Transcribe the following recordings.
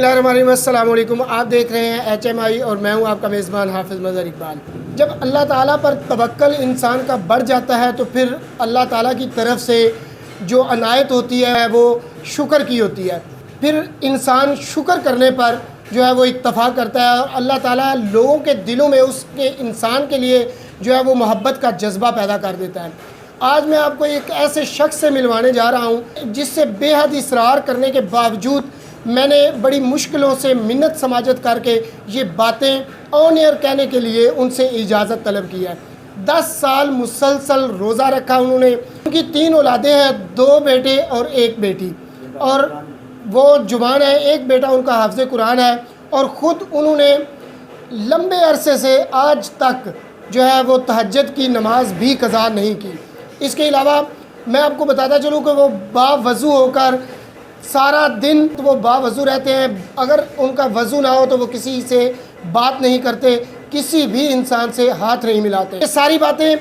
बिस्मिल्लाहिर्रहमानिर्रहीम, अस्सलाम वालेकुम। आप देख रहे हैं HMI और मैं हूं आपका मेज़बान हाफिज़ मज़हर इकबाल। जब अल्लाह ताला पर तवक्कल इंसान का बढ़ जाता है तो फिर अल्लाह ताला की तरफ से जो अनायत होती है वो शुक्र की होती है। फिर इंसान शुक्र करने पर जो है वो इत्तफ़ाक़ करता है और अल्लाह ताला लोगों के दिलों में उसके इंसान के लिए जो है वो मोहब्बत का जज्बा पैदा कर देता है। आज मैं आपको एक ऐसे शख्स से मिलवाने जा रहा हूँ जिससे बेहद इसरार करने के बावजूद मैंने बड़ी मुश्किलों से मिन्नत समाजत करके ये बातें ऑन एयर कहने के लिए उनसे इजाज़त तलब की है। 10 साल मुसलसल रोज़ा रखा उन्होंने। उनकी 3 औलादें हैं, 2 बेटे और 1 बेटी, और वो जुबान है। एक बेटा उनका हाफ़िज़ कुरान है और ख़ुद उन्होंने लंबे अरसे से आज तक जो है वो तहज्जुद की नमाज भी क़ज़ा नहीं की। इसके अलावा मैं आपको बताता चलूँ कि वो बावज़ू होकर सारा दिन तो वो बावज़ू रहते हैं। अगर उनका वज़ू ना हो तो वो किसी से बात नहीं करते, किसी भी इंसान से हाथ नहीं मिलाते। ये सारी बातें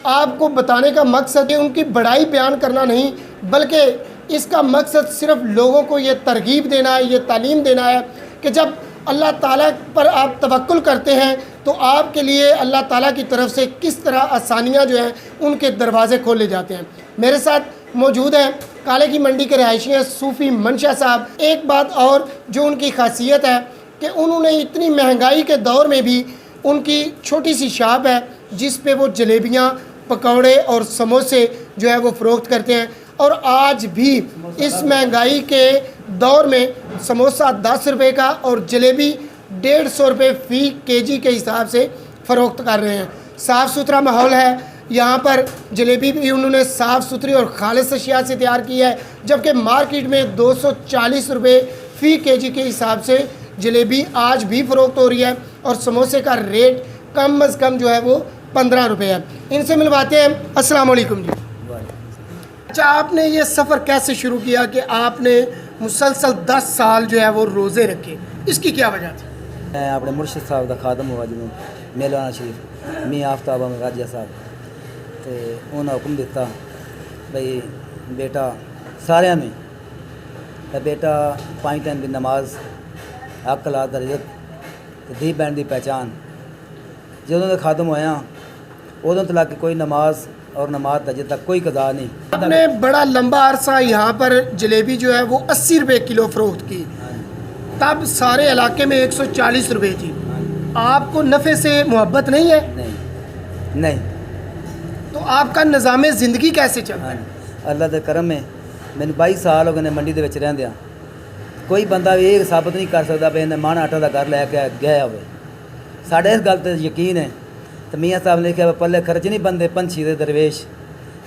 आपको बताने का मकसद है उनकी बड़ाई बयान करना नहीं, बल्कि इसका मकसद सिर्फ़ लोगों को ये तरगीब देना है, ये तालीम देना है कि जब अल्लाह ताला पर आप तवक्कुल करते हैं तो आपके लिए अल्लाह ताला की तरफ से किस तरह आसानियाँ जो हैं उनके दरवाज़े खोले जाते हैं। मेरे साथ मौजूद हैं काले की मंडी के रहायशी हैं सूफ़ी मंशा साहब। एक बात और जो उनकी खासियत है कि उन्होंने इतनी महंगाई के दौर में भी उनकी छोटी सी शॉप है जिस पे वो जलेबियाँ, पकौड़े और समोसे जो है वो फ़रोख्त करते हैं। और आज भी इस महंगाई के दौर में समोसा 10 रुपये का और जलेबी 150 रुपये फ़ी केजी के हिसाब से फ़रोख्त कर रहे हैं। साफ़ सुथरा माहौल है यहाँ पर। जलेबी भी उन्होंने साफ़ सुथरी और खालिस अशिया से तैयार की है, जबकि मार्केट में 240 रुपये फ़ी केजी के हिसाब से जलेबी आज भी फ़रोख्त हो रही है और समोसे का रेट कम अज़ कम जो है वो 15 रुपये है। इनसे मिलवाते हैं। अस्सलाम वालेकुम जी। अच्छा, आपने ये सफ़र कैसे शुरू किया कि आपने मुसलसल 10 साल जो है वो रोज़े रखे, इसकी क्या वजह थी? मैं अपने मुर्शिद साहब का खादम हुआ जिन्होंने मेलाना शरीफ मी आफ्ताब राजा साहब तो उन्होंने हुक्म दिता भाई बेटा सारे में बेटा 5 टाइम की नमाज हक ला दरिजत धी बहन की पहचान जो खादम होया उदों तो लग कोई नमाज और नमाज अजे तक कोई कदा नहीं। आपने बड़ा लंबा अरसा यहाँ पर जलेबी जो है वो 80 रुपये किलो फ़रोख्त की, तब सारे इलाके में 140 रुपये थी। आपको नफ़े से मोहब्बत नहीं है? नहीं। तो आपका निज़ाम ज़िंदगी कैसे चलता है? अल्लाह के करम में मैंने 22 साल हो गए मंडी के विच रहिंदियां कोई बंदा भी ये साबित नहीं कर सकता भी इन्हें माण आटा का घर लैके गया हो। साढ़े इस गल पर यकीन है तो मियाँ साहब ने लिखा पल्ले खर्च नहीं बनते पंछी दे दरवेश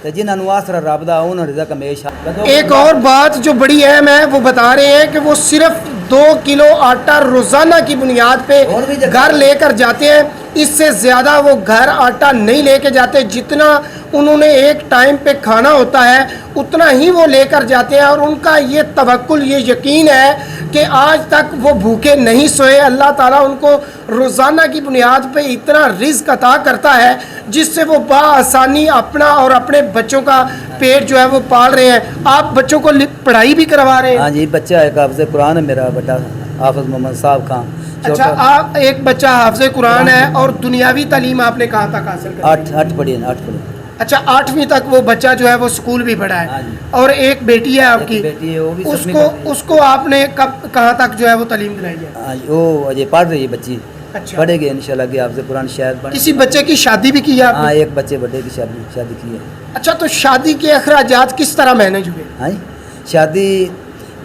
तो जिन्होंने आसरा रब दा उन्होंने रिज़्क़ हमेशा। एक और बात जो बड़ी अहम है वो बता रहे हैं कि वो सिर्फ 2 किलो आटा रोज़ाना की बुनियाद पे घर लेकर जाते हैं। इससे ज़्यादा वो घर आटा नहीं लेके जाते। जितना उन्होंने एक टाइम पे खाना होता है उतना ही वो लेकर जाते हैं और उनका ये तवक्कुल, ये यकीन है कि आज तक वो भूखे नहीं सोए। अल्लाह ताला उनको रोज़ाना की बुनियाद पे इतना रिज़्क़ अता करता है जिससे वो बआसानी अपना और अपने बच्चों का पेट जो है वो पाल रहे हैं। आप बच्चों को पढ़ाई भी करवा रहे हैं? हाँ जी, बच्चा एक हाफ़िज़ कुरान है मेरा बेटा हाफ़िज़ मोहम्मद साहब खान। अच्छा, आप एक बच्चा हाफ़िज़ कुरान है और दुनियावी तालीम आपने कहाँ तक हासिल की? 8 पढ़ी है, 8 पढ़ी। अच्छा, 8वीं तक वो बच्चा जो है वो स्कूल भी पढ़ा है और एक बेटी है आपकी, बेटी है वो भी उसको आपने कब कहाँ तक जो है वो तालीम दिलाई है? हाँ, वो अजय पढ़ रही है बच्ची। अच्छा, पढ़ेगी इंशाल्लाह कि आपसे कुरान शायद। किसी बच्चे की शादी भी की है आपने? हाँ, एक बच्चे बड़े की शादी की है। अच्छा, तो शादी के अखराजात किस तरह मैनेज हुए? हाँ, शादी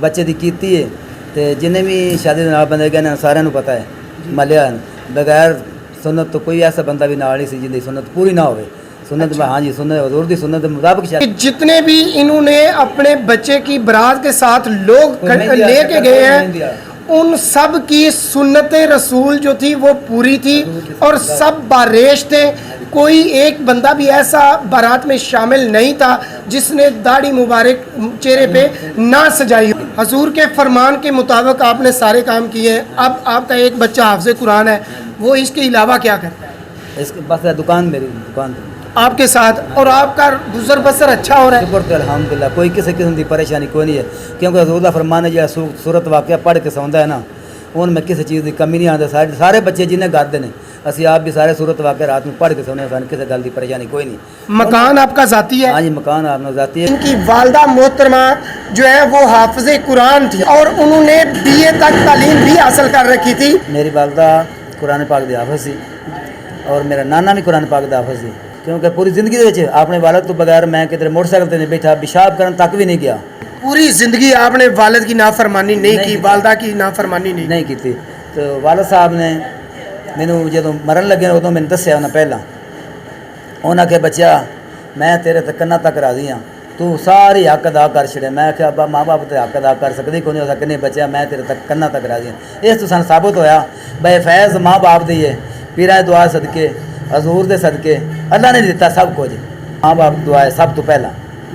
बच्चे की कीती है तो जिन्हें भी शादी के नाल बंदे गए सारे पता है मलिया बगैर सुन्नत तो कोई ऐसा बंदा भी नाल नहीं सी जिंदी सुन्नत पूरी ना हो। सुन्नत में हाँ जी, सुन्नत हज़ूर दी सुन्नत के मुताबिक जितने भी इन्होंने अपने बच्चे की बारात के साथ लोग लेके गए हैं उन सब की सुन्नत रसूल जो थी वो पूरी थी और सब बारेश थे। कोई एक बंदा भी ऐसा बारात में शामिल नहीं था जिसने दाढ़ी मुबारक चेहरे पे ना सजाई। हजूर के फरमान के मुताबिक आपने सारे काम किए। अब आपका एक बच्चा हाफ़िज़ कुरान है, वो इसके अलावा क्या करता है? इसके बस दुकान, मेरी दुकान आपके साथ, और आपका गुजर बसर अच्छा हो रहा है? शुक्र तो अल्हम्दुलिल्लाह, कोई किसी किस्म की परेशानी कोई नहीं है क्योंकि हज़ूर दा फरमान है जो सूरत वाक़या पढ़ के सौंदा है ना ਹੁਣ मैं किसी चीज़ की कमी नहीं आती सारे बच्चे जिन्हें गाते हैं ਅਸੀਂ आप भी सारे सूरत वाक़े रात में पढ़ के सोने सन किसी गल की परेशानी कोई नहीं मकान आपका ज़ाती है? हाँ जी मकान आपने जाती है इनकी वालदा मोहतरमा जो है वो हाफिज़ कुरान थी और उन्होंने BA तक तालीम भी हासिल कर रखी थी। मेरी वालदा कुरान पाक दी हाफिज़ सी और मेरा नाना भी कुरान पाक दा हाफिज़ सी क्योंकि पूरी ज़िंदगी दे विच अपने वालद तो बगैर मैं किधर मोटरसाइकिल ते नहीं बैठा पेशाब करन तक भी नहीं गया। पूरी ज़िंदगी आपने वालिद की नाफरमानी नहीं की, वालदा की नाफरमानी नहीं की तो वालद साहब ने मैनू जो मरन लगे उदों मैंने दस्या उन्हें पहला उन्हें आख्या बच्चा मैं तेरे तक कन्ना तक राजी हाँ तू सारी हक अदा कर छड़े। मैं आख्या अब्बा माँ बाप तो हक अदा कर सकते कोई नहीं हो नहीं बच्चा मैं तेरे तक कन्ना तक राजी हाँ। इस तो सन साबित होया भाई फैज़ माँ बाप दी है पीरा दुआ सदके हजूर दे सदके अल्लाह ने दिता सब कुछ। माँ बाप दुआ है सब तो पहला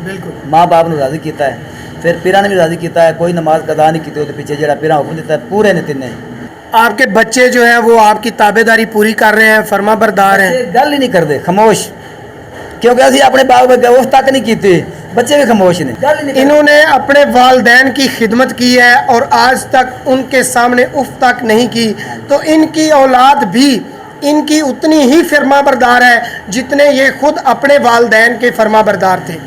बिल्कुल माँ बाप ने राजी किया है फिर पीरा ने भी राजी किया है कोई नमाज कदा नहीं की पीछे जो पीरा हुक्म दिता है पूरे ने तिने। आपके बच्चे जो हैं वो आपकी ताबेदारी पूरी कर रहे हैं, फर्मा बरदार हैं? गल ही नहीं करते खामोश क्योंकि असी अपने बाग उस तक नहीं की बच्चे भी खामोश ने। इन्होंने अपने वालदैन की खिदमत की है और आज तक उनके सामने उफ तक नहीं की, तो इनकी औलाद भी इनकी उतनी ही फर्मा बरदार है जितने ये खुद अपने वालदैन के फर्मा बरदार थे।